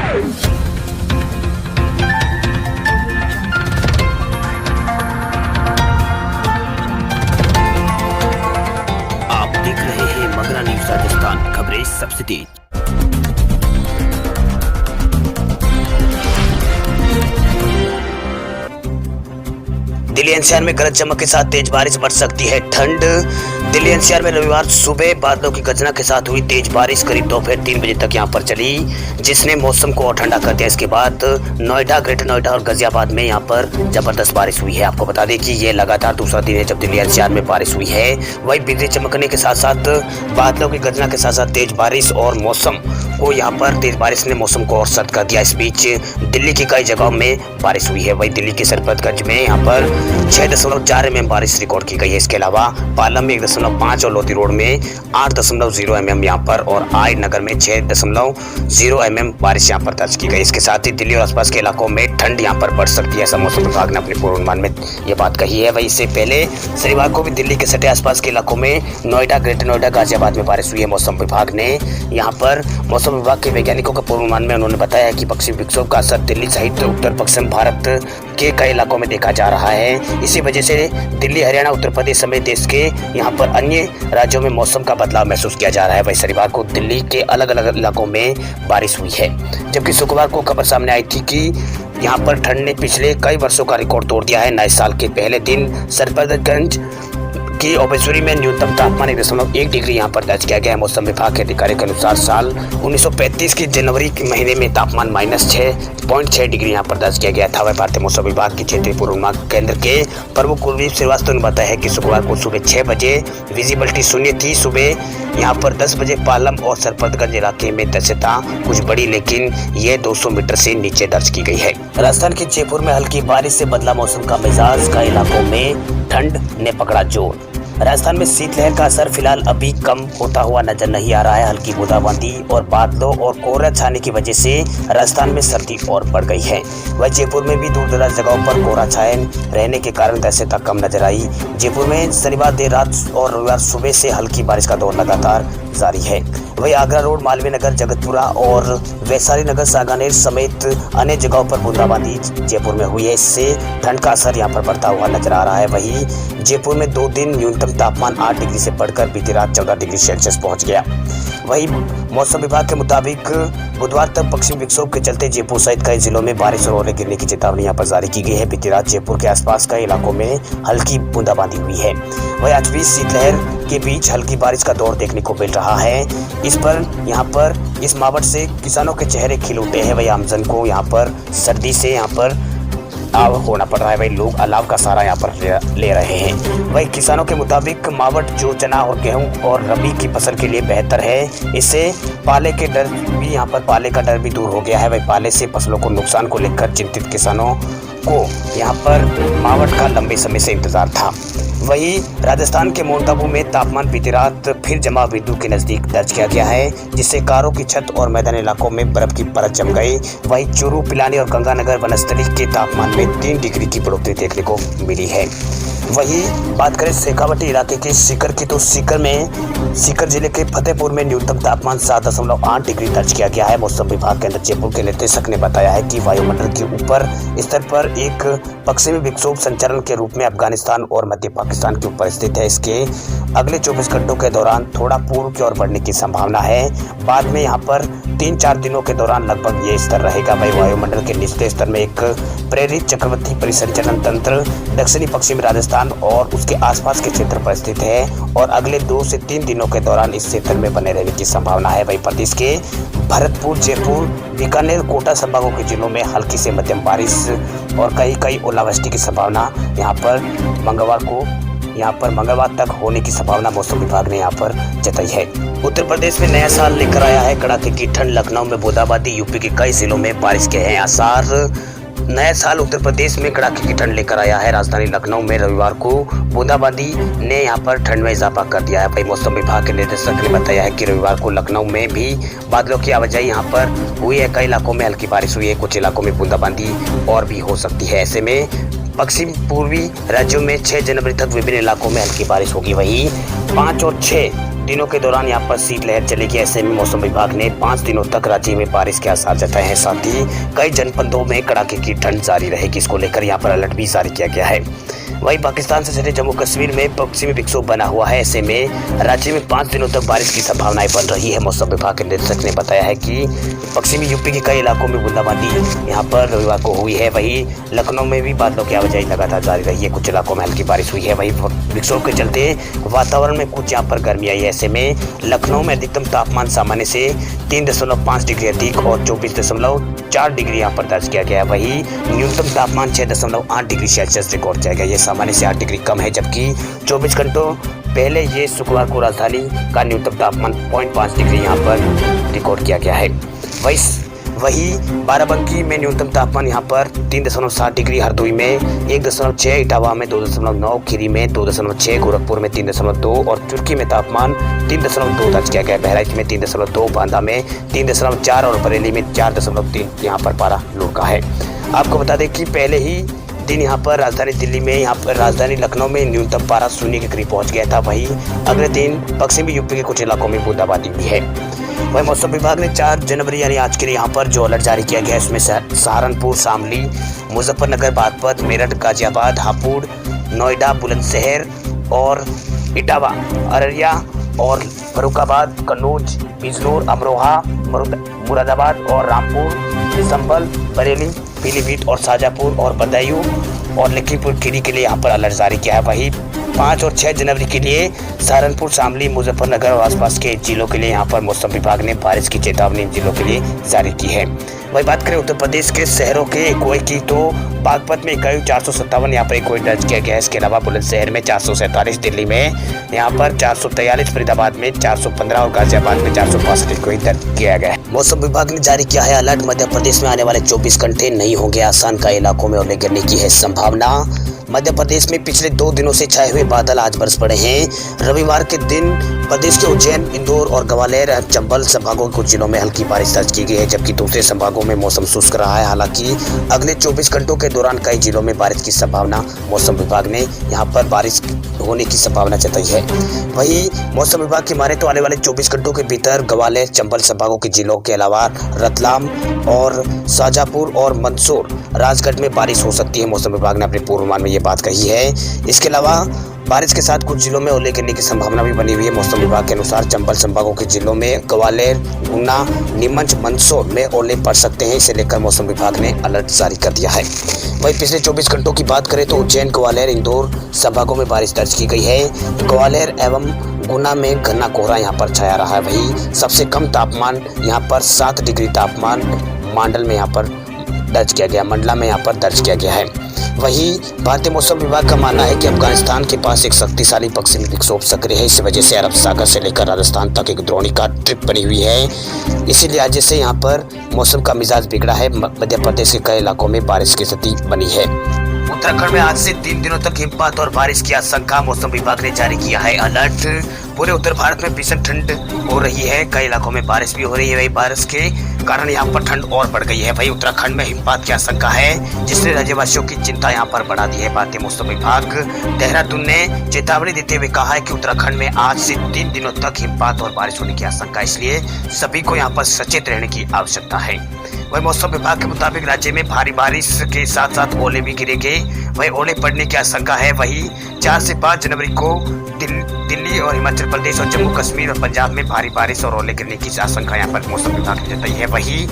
आप देख रहे हैं मगरा न्यूज राजस्थान, खबरें सबसे तेज। दिल्ली एनसीआर में गरज चमक के साथ तेज बारिश, बढ़ सकती है ठंड। दिल्ली एनसीआर में रविवार सुबह बादलों की गर्जना के साथ हुई तेज बारिश करीब दोपहर 3 बजे तक यहां पर चली, जिसने मौसम को और ठंडा कर दिया। इसके बाद नोएडा, ग्रेटर नोएडा और गाजियाबाद में यहां पर जबरदस्त बारिश हुई है। आपको बता दें कि ये लगातार दूसरा दिन है जब दिल्ली एनसीआर में बारिश हुई है। वही बिजली चमकने के साथ साथ बादलों की गर्जना के साथ साथ तेज बारिश और मौसम को यहाँ पर तेज बारिश ने मौसम को और सर्द कर दिया। इस बीच दिल्ली की कई जगहों में बारिश हुई है। वही दिल्ली के सरपतगंज में यहाँ पर 6.4 mm बारिश रिकॉर्ड की गई है। इसके अलावा पालम में 1.5 और लोधी रोड में 8.0 mm यहाँ पर और आई नगर में 6.0 mm बारिश यहाँ पर दर्ज की गई। इसके साथ ही दिल्ली और आसपास के इलाकों में ठंड यहाँ पर बढ़ सकती है, ऐसा मौसम विभाग ने अपने पूर्वानुमान में ये बात कही है। वही इससे पहले शनिवार को भी दिल्ली के सटे आसपास के इलाकों में नोएडा, ग्रेटर नोएडा, गाजियाबाद में बारिश हुई है। मौसम विभाग ने यहाँ पर मौसम विभाग के वैज्ञानिकों के पूर्वानुमान में उन्होंने बताया कि पश्चिमी विक्षोभ का असर दिल्ली सहित उत्तर पश्चिम भारत के कई इलाकों में देखा जा रहा है। इसी वजह से दिल्ली, हरियाणा, उत्तर प्रदेश समेत देश के यहाँ पर अन्य राज्यों में मौसम का बदलाव महसूस किया जा रहा है। वही शनिवार को दिल्ली के अलग अलग इलाकों में बारिश हुई है, जबकि शुक्रवार को खबर सामने आई थी कि यहाँ पर ठंड ने पिछले कई वर्षों का रिकॉर्ड तोड़ दिया है। नए साल के पहले दिन सरपतगंज की ओबेसुरी में न्यूनतम तापमान 1.1 डिग्री यहाँ पर दर्ज किया गया है। मौसम विभाग के अधिकारी के अनुसार साल 1935 की जनवरी के महीने में तापमान -6.6 डिग्री यहाँ पर दर्ज किया गया था। वह भारतीय मौसम विभाग के क्षेत्रीय पूर्वानुमान केंद्र के प्रमुख कुलदीप श्रीवास्तव ने बताया है कि शुक्रवार को सुबह 6 बजे विजिबिलिटी शून्य थी। सुबह यहाँ पर 10 बजे पालम और सरपतगंज इलाके में दृश्यता कुछ बड़ी, लेकिन ये 200 मीटर से नीचे दर्ज की गई है। राजस्थान के जयपुर में हल्की बारिश से बदला मौसम का मिजाज, कई इलाकों में ठंड ने पकड़ा जोर। राजस्थान में शीतलहर का असर फिलहाल अभी कम होता हुआ नजर नहीं आ रहा है। हल्की बूंदाबांदी और बादलों और कोहरा छाने की वजह से राजस्थान में सर्दी और बढ़ गई है। वह जयपुर में भी दूर दराज जगहों पर कोहरा छाए रहने के कारण दृश्यता कम नजर आई। जयपुर में शनिवार देर रात और रविवार सुबह से हल्की बारिश का दौर लगातार जारी है। वही आगरा रोड, मालवीय नगर, जगतपुरा और वैशाली नगर, सांगानेर समेत अन्य जगहों पर बूंदाबांदी जयपुर में हुई है। इससे ठंड का असर यहाँ पर बढ़ता हुआ नजर आ रहा है। वही जयपुर में 2 दिन न्यूनतम तापमान 8 डिग्री से बढ़कर बीती रात 14 डिग्री सेल्सियस पहुंच गया। वही मौसम विभाग के मुताबिक बुधवार तक पश्चिमी विक्षोभ के चलते जयपुर सहित कई जिलों में बारिश और ओले गिरने की चेतावनी यहाँ पर जारी की गई है। बीती रात जयपुर के आसपास कई इलाकों में हल्की बूंदाबांदी हुई है। वही आज भी शीतलहर के बीच हल्की बारिश का दौर देखने को मिल रहा है। इस पर यहाँ पर इस मावट से किसानों के चेहरे खिल उठे हैं। वही आमजन को यहाँ पर सर्दी से यहाँ पर होना पड़ रहा है। वही लोग अलाव का सहारा यहाँ पर ले रहे हैं। वही किसानों के मुताबिक मावट जो चना और गेहूं और रबी की फसल के लिए बेहतर है। इससे पाले के डर भी यहाँ पर पाले का डर भी दूर हो गया है। वही पाले से फसलों को नुकसान को लेकर चिंतित किसानों को यहाँ पर मावट का लंबे समय से इंतजार था। वही राजस्थान के माउंट आबू में तापमान बीती रात फिर जमा बिंदु के नजदीक दर्ज किया गया है, जिससे कारों की छत और मैदानी इलाकों में बर्फ की परत जम गई। वही चूरू, पिलानी और गंगानगर, वनस्थली के तापमान में 3 डिग्री की बढ़ोतरी देखने को मिली है। वही बात करें शेखावटी इलाके के सीकर की, तो सीकर जिले के फतेहपुर में न्यूनतम तापमान 7.8 डिग्री दर्ज किया गया है। मौसम विभाग केंद्र जयपुर के निदेशक ने बताया है कि वायुमंडल के ऊपर स्तर पर एक पश्चिमी विक्षोभ संचरण के रूप में अफगानिस्तान और मध्य पाकिस्तान के ऊपर स्थित है। इसके अगले 24 घंटों के दौरान थोड़ा पूर्व की ओर बढ़ने की संभावना है। बाद में यहाँ पर 3-4 दिनों के दौरान लगभग ये स्तर रहेगा। वही वायुमंडल के निचले स्तर में एक प्रेरित चक्रवर्ती परिसंचरण तंत्र दक्षिणी पश्चिमी राजस्थान और उसके आसपास के क्षेत्र पर स्थित है और अगले 2 से 3 दिनों के दौरान इस क्षेत्र में बने रहने की संभावना है। वही प्रदेश के भरतपुर, जयपुर, बीकानेर, कोटा संभागों के जिलों में हल्की से मध्यम बारिश और कई ओलावृष्टि की संभावना यहाँ पर मंगलवार तक होने की संभावना मौसम विभाग ने यहाँ पर जताई है। उत्तर प्रदेश में नया साल लेकर आया है कड़ाके की ठंड। लखनऊ में बूंदाबांदी, यूपी के कई जिलों में बारिश के हैं आसार। नया साल उत्तर प्रदेश में कड़ाके की ठंड लेकर आया है। राजधानी लखनऊ में रविवार को बूंदाबांदी ने यहाँ पर ठंड में इजाफा कर दिया है। वही मौसम विभाग के निदेशक ने बताया है कि रविवार को लखनऊ में भी बादलों की आवाजाही यहाँ पर हुई है। कई इलाकों में हल्की बारिश हुई है, कुछ इलाकों में बूंदाबांदी और भी हो सकती है। ऐसे में पश्चिम पूर्वी राज्यों में 6 जनवरी तक विभिन्न इलाकों में हल्की बारिश होगी। वहीं 5 और 6 दिनों के दौरान यहाँ पर शीतलहर चलेगी। ऐसे में मौसम विभाग ने 5 दिनों तक राज्य में बारिश के आसार जताए हैं। साथ ही कई जनपदों में कड़ाके की ठंड जारी रहेगी। इसको लेकर यहाँ पर अलर्ट भी जारी किया गया है। वहीं पाकिस्तान से सटे जम्मू कश्मीर में पश्चिमी विक्षोभ बना हुआ है। ऐसे में राज्य में 5 दिनों तक बारिश की संभावनाएं बन रही है। मौसम विभाग के निदेशक ने बताया है कि पश्चिमी यूपी के कई इलाकों में बूंदाबांदी यहाँ पर रविवार को हुई है। वहीं लखनऊ में भी बादलों की आवाजाही लगातार जारी रही है। कुछ इलाकों में हल्की बारिश हुई है। वहीं विक्षोभ के चलते वातावरण में कुछ यहाँ पर गर्मी आई है। ऐसे में लखनऊ में अधिकतम तापमान सामान्य से 3.5 डिग्री अधिक और 24.4 डिग्री यहाँ पर दर्ज किया गया। वहीं न्यूनतम तापमान 6.8 डिग्री सेल्सियस रिकॉर्ड किया गया। ये सामान्य से 8 डिग्री कम है, जबकि 24 घंटों पहले ये शुक्रवार को राजधानी का न्यूनतम तापमान 0.5 डिग्री यहाँ पर रिकॉर्ड किया गया है। वहीं बाराबंकी में न्यूनतम तापमान यहाँ पर 3.7 डिग्री, हरदोई में 1.6, इटावा में 2.9, खीरी में 2.6, गोरखपुर में 3.2 और चुरकी में तापमान 3.2 दर्ज किया गया। बहराइच में 3.2, बांदा में 3.4 और बरेली में 4.3 यहाँ पर पारा लुढ़का है। आपको बता दें कि पहले ही दिन यहाँ पर राजधानी दिल्ली में राजधानी लखनऊ में न्यूनतम पारा शून्य के करीब पहुँच गया था। वहीं अगले दिन पश्चिमी यूपी के कुछ इलाकों में बूंदाबांदी हुई है। वहीं मौसम विभाग ने 4 जनवरी यानी आज के लिए यहाँ पर जो अलर्ट जारी किया गया है, इसमें सहारनपुर, शामली, मुजफ्फरनगर, बागपत, मेरठ, गाजियाबाद, हापुड़, नोएडा, बुलंदशहर और इटावा, अररिया और फर्रुखाबाद, कन्नौज, बिजनौर, अमरोहा, मुरादाबाद और रामपुर, संभल, बरेली, पीलीभीत और शाजापुर और बदायूं और लखीमपुर खीरी के लिए यहाँ पर अलर्ट जारी किया है। वहीं 5 और 6 जनवरी के लिए सहारनपुर, शामली, मुजफ्फरनगर और आसपास के जिलों के लिए यहाँ पर मौसम विभाग ने बारिश की चेतावनी इन जिलों के लिए जारी की है। वही बात करें उत्तर प्रदेश के शहरों के एक्वाई की, तो बागपत में इकाई 457 यहाँ पर एक्वाई दर्ज किया गया है। इसके अलावा बुलंदशहर में 447, दिल्ली में यहाँ पर 443, फरीदाबाद में 415 और गाजियाबाद में 465 एक्वाई दर्ज किया गया है। मौसम विभाग ने जारी किया है अलर्ट। मध्य प्रदेश में आने वाले 24 घंटे नहीं होंगे आसान, कई इलाकों में ओले गिरने की है संभावना। मध्य प्रदेश में पिछले 2 दिनों से छाए हुए बादल आज बरस पड़े हैं। रविवार के दिन प्रदेश के उज्जैन, इंदौर और ग्वालियर, चंबल संभागों के कुछ जिलों में हल्की बारिश दर्ज की गई है, जबकि दूसरे संभागों में मौसम शुष्क रहा है। हालांकि अगले 24 घंटों के दौरान कई जिलों में बारिश की संभावना मौसम विभाग ने यहाँ पर बारिश होने की संभावना जताई है। वहीं मौसम विभाग की माने तो आने वाले 24 घंटों के भीतर ग्वालियर, चंबल संभागों के जिलों के अलावा रतलाम और शाजापुर और मंदसौर, राजगढ़ में बारिश हो सकती है। मौसम विभाग ने अपने पूर्वानुमान में ये बात कही है। इसके अलावा बारिश के साथ कुछ जिलों में ओले गिरने की संभावना भी बनी हुई है। मौसम विभाग के अनुसार चंबल संभागों के जिलों में ग्वालियर, गुना, नीमच, मंदसौर में ओले पड़ सकते हैं। इसे लेकर मौसम विभाग ने अलर्ट जारी कर दिया है। वहीं पिछले 24 घंटों की बात करें तो उज्जैन, ग्वालियर, इंदौर संभागों में बारिश दर्ज की गई है। ग्वालियर एवं गुना में घना कोहरा यहाँ पर छाया रहा है। वहीं सबसे कम तापमान यहाँ पर 7 डिग्री तापमान मंडला में यहाँ पर दर्ज किया गया है। वहीं भारतीय मौसम विभाग का मानना है कि अफगानिस्तान के पास एक शक्तिशाली पश्चिमी विक्षोभ सक्रिय है। इस वजह से अरब सागर से लेकर राजस्थान तक एक द्रोणिका ट्रिप बनी हुई है। इसीलिए आज से यहाँ पर मौसम का मिजाज बिगड़ा है। मध्य प्रदेश के कई इलाकों में बारिश की स्थिति बनी है। उत्तराखंड में आज से 3 दिनों तक हिमपात और बारिश की आशंका, मौसम विभाग ने जारी किया है अलर्ट। पूरे उत्तर भारत में भीषण ठंड हो रही है, कई इलाकों में बारिश भी हो रही है। वही बारिश के कारण यहाँ पर ठंड और बढ़ गई है। वही उत्तराखंड में हिमपात की आशंका है, जिसने राज्यवासियों की चिंता यहाँ पर बढ़ा दी है। भारतीय मौसम विभाग देहरादून ने चेतावनी देते हुए कहा है कि उत्तराखंड में आज से 3 दिनों तक हिमपात और बारिश होने की आशंका, इसलिए सभी को यहाँ पर सचेत रहने की आवश्यकता है। वही मौसम विभाग के मुताबिक राज्य में भारी बारिश के साथ साथ ओले भी गिरेंगे। वही ओले पड़ने की आशंका है। वही 4 से 5 जनवरी को दिल्ली और हिमाचल प्रदेश और जम्मू कश्मीर और पंजाब में भारी बारिश और ओले गिरने की आशंका यहाँ पर मौसम विभाग ने जताई है। वही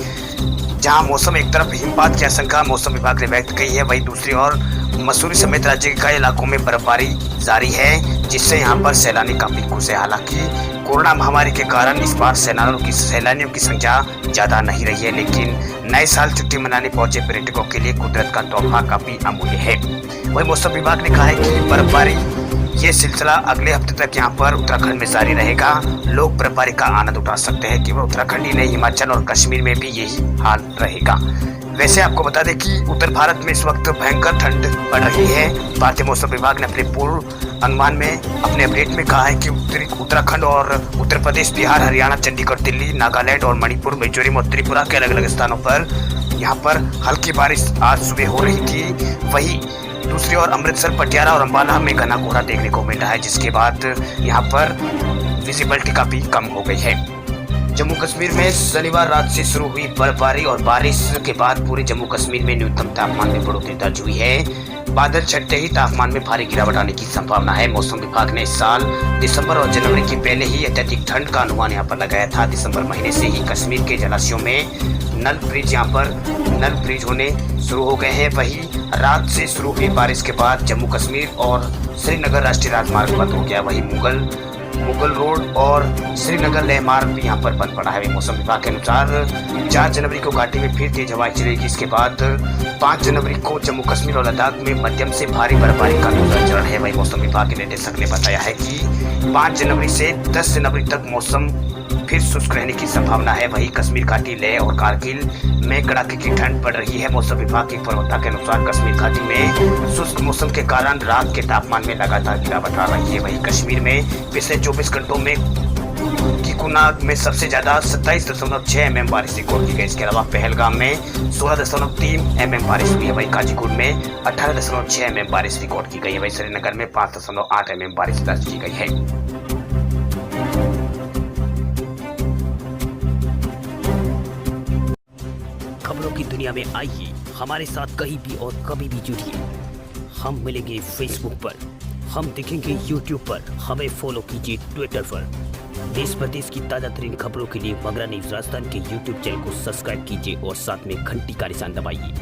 जहाँ मौसम एक तरफ हिमपात की आशंका मौसम विभाग ने व्यक्त की है, वही दूसरी ओर मसूरी समेत राज्य के कई इलाकों में बर्फबारी जारी है, जिससे यहाँ पर सैलानी काफी खुश है। हालांकि कोरोना महामारी के कारण इस बार सैलानियों की संख्या ज्यादा नहीं रही है, लेकिन नए साल छुट्टी मनाने पहुंचे पर्यटकों के लिए कुदरत का तोहफा काफी अमूल्य है। वही मौसम विभाग ने कहा है कि बर्फबारी ये सिलसिला अगले हफ्ते तक यहाँ पर उत्तराखंड में जारी रहेगा। लोग बर्फबारी का आनंद उठा सकते हैं। केवल उत्तराखंड ही नहीं, हिमाचल और कश्मीर में भी यही हाल रहेगा। वैसे आपको बता दें कि उत्तर भारत में इस वक्त भयंकर ठंड पड़ रही है। भारतीय मौसम विभाग ने अपने पूर्व अनुमान में अपने अपडेट में कहा है कि उत्तराखंड और उत्तर प्रदेश, बिहार, हरियाणा, चंडीगढ़, दिल्ली, नागालैंड और मणिपुर, मिजोरम और त्रिपुरा के अलग अलग स्थानों पर यहाँ पर हल्की बारिश आज सुबह हो रही थी। वही दूसरी ओर अमृतसर, पटियाला और अंबाला में घना कोहरा देखने को मिल रहा है, जिसके बाद यहाँ पर विजिबिलिटी काफी कम हो गई है। जम्मू कश्मीर में शनिवार रात से शुरू हुई बर्फबारी और बारिश के बाद पूरे जम्मू कश्मीर में न्यूनतम तापमान में बढ़ोतरी दर्ज हुई है। बादल छटते ही तापमान में भारी गिरावट आने की संभावना है। मौसम विभाग ने इस साल दिसंबर और जनवरी के पहले ही अत्यधिक ठंड का अनुमान यहाँ पर लगाया था। दिसंबर महीने से ही कश्मीर के जलाशयों में नल फ्रीज होने शुरू हो गए हैं। वहीं रात से शुरू हुई बारिश के बाद जम्मू कश्मीर और श्रीनगर राष्ट्रीय राजमार्ग बंद हो गया। वहीं मुगल रोड और श्रीनगर लेह मार्ग भी यहाँ पर बंद पड़ा है। मौसम विभाग के अनुसार 4 जनवरी को घाटी में फिर तेज हवाएं चलेगी। इसके बाद 5 जनवरी को जम्मू कश्मीर और लद्दाख में मध्यम से भारी बर्फबारी का दूसरा चरण है। वही मौसम विभाग के निदेशक ने बताया है कि 5 जनवरी से 10 जनवरी तक मौसम फिर शुष्क रहने की संभावना है। वहीं कश्मीर घाटी, लेह और कारगिल में कड़ाके की ठंड पड़ रही है। मौसम विभाग के प्रवक्ता के अनुसार कश्मीर घाटी में शुष्क मौसम के कारण रात के तापमान में लगातार गिरावट आ रही है। वहीं कश्मीर में पिछले 24 घंटों में किकुनाग में सबसे ज्यादा 27.6 mm बारिश रिकॉर्ड की गई। इसके अलावा पहलगाम में 16.3 mm बारिश हुई है। वहीं काजीकुंड में 18.6 mm बारिश रिकॉर्ड की गई है। वहीं श्रीनगर में 5.8 mm बारिश दर्ज की गई है। खबरों की दुनिया में आइए हमारे साथ कहीं भी और कभी भी जुड़िए। हम मिलेंगे फेसबुक पर, हम दिखेंगे यूट्यूब पर, हमें फॉलो कीजिए ट्विटर पर। देश प्रदेश की ताजा तरीन खबरों के लिए मगरा न्यूज राजस्थान के यूट्यूब चैनल को सब्सक्राइब कीजिए और साथ में घंटी का निशान दबाइए।